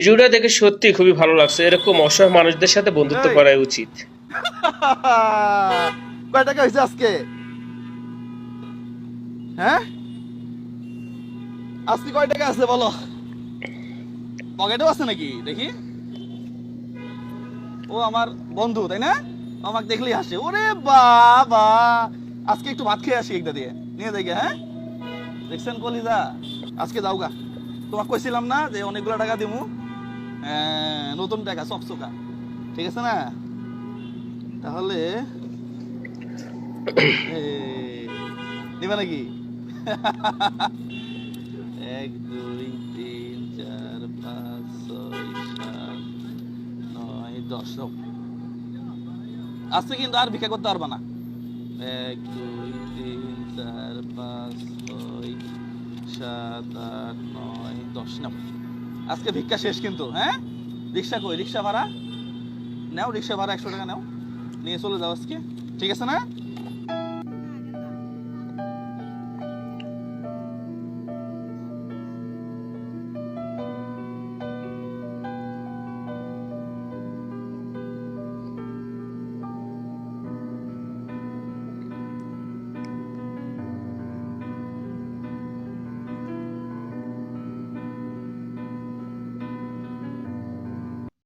ভিডিওটা দেখে সত্যি খুবই ভালো লাগছে। এরকম অসহায় মানুষদের সাথে বন্ধুত্ব এই করাই উচিত। কয় টাকা হয়েছে আজকে? হ্যাঁ, আজকে কয় টাকা আছে বলো? পকেটেও আছে নাকি দেখি? ও আমার বন্ধু তাই না? আমাকে দেখলেই হাসে। ওরে বাবা, আজকে একটু ভাত খেয়ে আসি একটা দিয়ে নিয়ে দেখে। হ্যাঁ, দেখছেন কলিজা? আজকে যাও গা। তোমাকে কইছিলাম না যে অনেকগুলো টাকা দিমু? নতুন টাকা চকচকা, ঠিক আছে না? তাহলে নিবা নাকি? 1 2 3 4 5 6 7 9 10 দাও। আজকে কিন্তু আর ভিক্ষা করতে পারবা না। 1 2 3 4 5 6 7 8 9 10 নাও। আজকে ভিক্ষা শেষ কিন্তু। হ্যাঁ, রিক্সা কই? রিক্সা ভাড়া নাও, রিক্সা ভাড়া 100 টাকা নাও, নিয়ে চলে যাও আজকে, ঠিক আছে না?